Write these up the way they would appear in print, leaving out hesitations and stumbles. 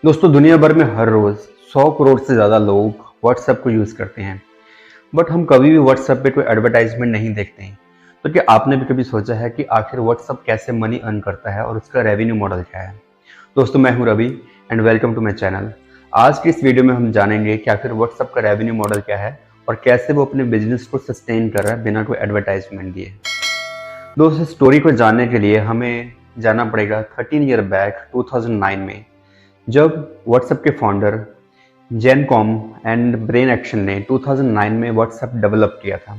दोस्तों दुनिया भर में हर रोज़ 100 करोड़ से ज़्यादा लोग व्हाट्सएप को यूज़ करते हैं। बट हम कभी भी व्हाट्सएप पे कोई एडवर्टाइजमेंट नहीं देखते हैं। तो क्या आपने भी कभी सोचा है कि आखिर व्हाट्सएप कैसे मनी अर्न करता है और उसका रेवेन्यू मॉडल क्या है? दोस्तों मैं हूं Ravi and welcome to my channel. आज की इस वीडियो में हम जानेंगे कि आखिर व्हाट्सएप का रेवेन्यू मॉडल क्या है और कैसे वो अपने बिजनेस को सस्टेन कर रहा है बिना कोई एडवर्टाइजमेंट दिए। दोस्तों स्टोरी को जानने के लिए हमें जाना पड़ेगा 13 ईयर बैक 2009 में, जब व्हाट्सएप के फाउंडर जेनकॉम एंड ब्रेन एक्शन ने 2009 में व्हाट्सएप डेवलप किया था।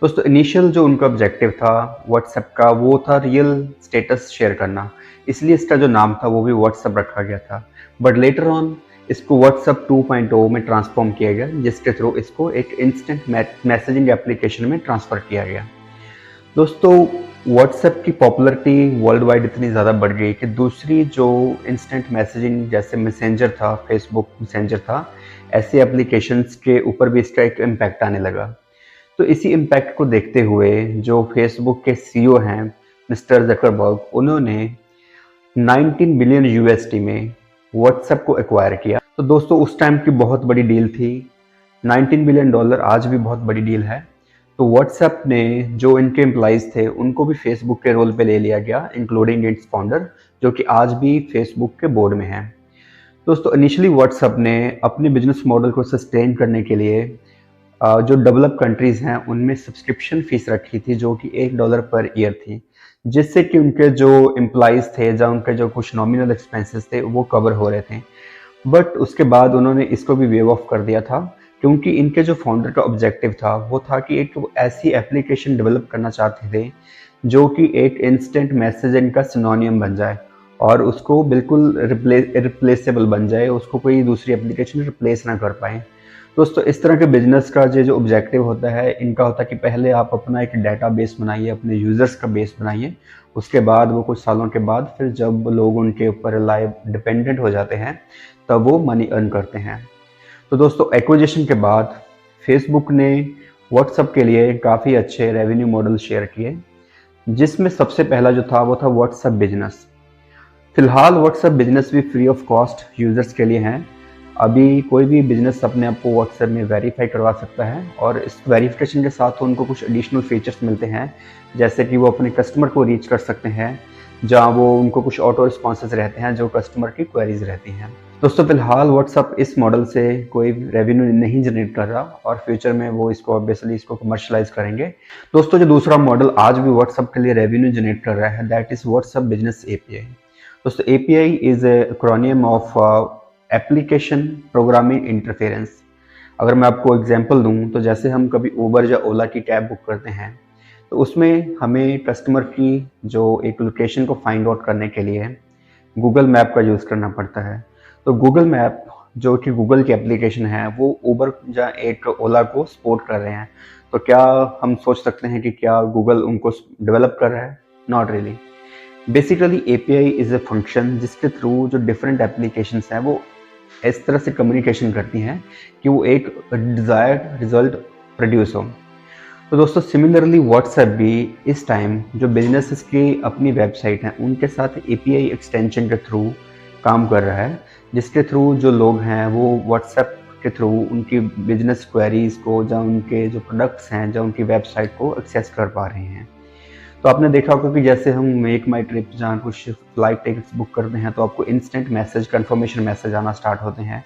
दोस्तों इनिशियल जो उनका ऑब्जेक्टिव था व्हाट्सएप का वो था रियल स्टेटस शेयर करना, इसलिए इसका जो नाम था वो भी व्हाट्सएप रखा गया था। बट लेटर ऑन इसको व्हाट्सएप 2.0 में ट्रांसफॉर्म किया गया, जिसके थ्रू इसको एक इंस्टेंट मैसेजिंग एप्लीकेशन में ट्रांसफ़र किया गया। दोस्तों व्हाट्सएप की पॉपुलैरिटी वर्ल्ड वाइड इतनी ज़्यादा बढ़ गई कि दूसरी जो इंस्टेंट मैसेजिंग जैसे मैसेंजर था, फेसबुक मैसेंजर था, ऐसे एप्लीकेशंस के ऊपर भी इसका एक इम्पैक्ट आने लगा। तो इसी इम्पैक्ट को देखते हुए जो फेसबुक के सीईओ हैं मिस्टर जकरबर्ग, उन्होंने 19 बिलियन यूएसडी में व्हाट्सएप को एक्वायर किया। तो दोस्तों उस टाइम की बहुत बड़ी डील थी। 19 बिलियन डॉलर आज भी बहुत बड़ी डील है। तो व्हाट्सएप ने जो इनके एम्प्लॉइज़ थे उनको भी फेसबुक के रोल पे ले लिया गया, इंक्लूडिंग इट्स फाउंडर, जो कि आज भी फेसबुक के बोर्ड में है। दोस्तों इनिशियली व्हाट्सएप ने अपने बिजनेस मॉडल को सस्टेन करने के लिए जो डेवलप कंट्रीज़ हैं उनमें सब्सक्रिप्शन फ़ीस रखी थी, जो कि $1 पर ईयर थी, जिससे कि उनके जो एम्प्लॉइज़ थे या उनके जो कुछ नॉमिनल एक्सपेंसेस थे वो कवर हो रहे थे। बट उसके बाद उन्होंने इसको भी वेव ऑफ कर दिया था, क्योंकि इनके जो फाउंडर का ऑब्जेक्टिव था वो था कि एक ऐसी एप्लीकेशन डेवलप करना चाहते थे जो कि एक इंस्टेंट मैसेजिंग का सिनोनियम बन जाए और उसको बिल्कुल रिप्लेसेबल बन जाए, उसको कोई दूसरी एप्लीकेशन रिप्लेस ना कर पाए। दोस्तों इस तरह के बिजनेस का जो ऑब्जेक्टिव होता है इनका होता है कि पहले आप अपना एक डाटा बेस बनाइए, अपने यूज़र्स का बेस बनाइए, उसके बाद वो कुछ सालों के बाद फिर जब लोग उनके ऊपर डिपेंडेंट हो जाते हैं तब वो मनी अर्न करते हैं। तो दोस्तों एक्विजिशन के बाद फेसबुक ने व्हाट्सएप के लिए काफ़ी अच्छे रेवेन्यू मॉडल शेयर किए, जिसमें सबसे पहला जो था वो था व्हाट्सएप बिजनेस। फिलहाल व्हाट्सएप बिजनेस भी फ्री ऑफ कॉस्ट यूज़र्स के लिए हैं। अभी कोई भी बिजनेस अपने आप को व्हाट्सएप में वेरीफाई करवा सकता है और इस वेरिफिकेशन के साथ उनको कुछ एडिशनल फीचर्स मिलते हैं, जैसे कि वो अपने कस्टमर को रीच कर सकते हैं, जहाँ वो उनको कुछ ऑटो रिस्पॉन्सेज रहते हैं जो कस्टमर की क्वेरीज रहती हैं। दोस्तों फिलहाल व्हाट्सएप इस मॉडल से कोई रेवेन्यू नहीं जनरेट कर रहा और फ्यूचर में वो इसको ऑब्वियसली इसको कमर्शलाइज करेंगे। दोस्तों जो दूसरा मॉडल आज भी व्हाट्सएप के लिए रेवेन्यू जनरेट कर रहा है that is WhatsApp business API. दोस्तों API is acronym of application programming interference. अगर मैं आपको एग्जांपल दूं तो जैसे हम कभी उबर या ओला की कैब बुक करते हैं तो उसमें हमें कस्टमर की जो एक लोकेशन को फाइंड आउट करने के लिए गूगल मैप का यूज़ करना पड़ता है। तो गूगल मैप जो कि गूगल की एप्लीकेशन है वो उबर या एक ओला को सपोर्ट कर रहे हैं। तो क्या हम सोच सकते हैं कि क्या गूगल उनको डेवलप कर रहा है? Not really. Basically API is a function जिसके थ्रू जो डिफरेंट एप्लीकेशंस हैं वो इस तरह से कम्युनिकेशन करती हैं कि वो एक डिज़ायर्ड रिजल्ट प्रोड्यूस हो। तो दोस्तों सिमिलरली व्हाट्सएप भी इस टाइम जो बिजनेसेस की अपनी वेबसाइट हैं उनके साथ एपीआई एक्सटेंशन के थ्रू काम कर रहा है, जिसके थ्रू जो लोग हैं वो व्हाट्सएप के थ्रू उनकी बिजनेस क्वेरीज को या उनके जो प्रोडक्ट्स हैं या उनकी वेबसाइट को एक्सेस कर पा रहे हैं। तो आपने देखा होगा कि जैसे हम मेक माई ट्रिप जहाँ कुछ फ्लाइट टिकट्स बुक करते हैं तो आपको इंस्टेंट मैसेज कन्फर्मेशन मैसेज आना स्टार्ट होते हैं।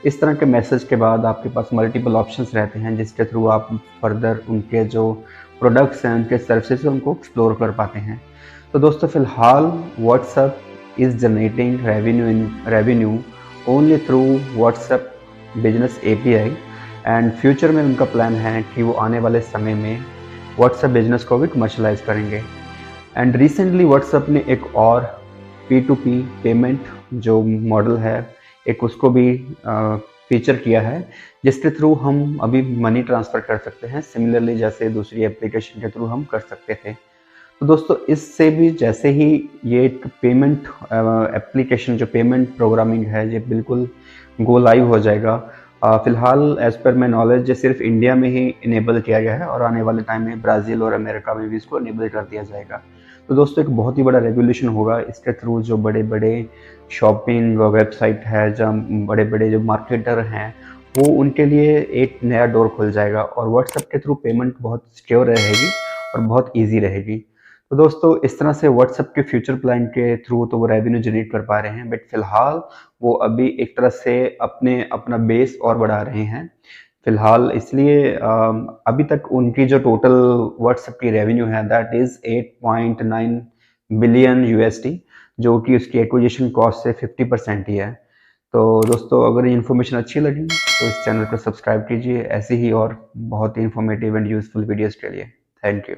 इस तरह के मैसेज के बाद आपके पास मल्टीपल ऑप्शंस रहते हैं जिसके थ्रू आप फर्दर उनके जो प्रोडक्ट्स हैं उनके सर्विसेज हैं उनको एक्सप्लोर कर पाते हैं। तो दोस्तों फिलहाल WhatsApp is generating revenue only through WhatsApp business API and future में उनका प्लान है कि वो आने वाले समय में व्हाट्सएप बिजनेस को भी कमर्शलाइज करेंगे। एंड रिसेंटली व्हाट्सएप ने एक और P2P पेमेंट जो मॉडल है एक उसको भी फीचर किया है, जिसके थ्रू हम अभी मनी ट्रांसफ़र कर सकते हैं सिमिलरली जैसे दूसरी एप्लीकेशन के थ्रू हम कर सकते थे। तो दोस्तों इससे भी जैसे ही ये एक पेमेंट एप्लीकेशन जो पेमेंट प्रोग्रामिंग है ये बिल्कुल गो लाइव हो जाएगा। फिलहाल एज पर माई नॉलेज ये सिर्फ इंडिया में ही इनेबल किया गया है और आने वाले टाइम में ब्राज़ील और अमेरिका में भी इसको इनेबल कर दिया जाएगा। तो दोस्तों एक बहुत ही बड़ा रेवोल्यूशन होगा इसके थ्रू। जो बड़े बड़े शॉपिंग वेबसाइट है, जहाँ बड़े बड़े जो मार्केटर हैं, वो उनके लिए एक नया डोर खुल जाएगा और व्हाट्सएप के थ्रू पेमेंट बहुत सिक्योर रहेगी और बहुत ईजी रहेगी। तो दोस्तों इस तरह से व्हाट्सएप के फ्यूचर प्लान के थ्रू तो वो रेवेन्यू जनरेट कर पा रहे हैं, बट फिलहाल वो अभी एक तरह से अपना बेस और बढ़ा रहे हैं फिलहाल। इसलिए अभी तक उनकी जो टोटल व्हाट्सएप की रेवेन्यू है दैट इज 8.9 बिलियन यूएसडी, जो कि उसकी एक्विजिशन कॉस्ट से 50% ही है। तो दोस्तों अगर ये इन्फॉर्मेशन अच्छी लगी तो इस चैनल को सब्सक्राइब कीजिए ऐसे ही और बहुत ही इन्फॉर्मेटिव एंड यूजफुल वीडियोस के लिए। Thank you.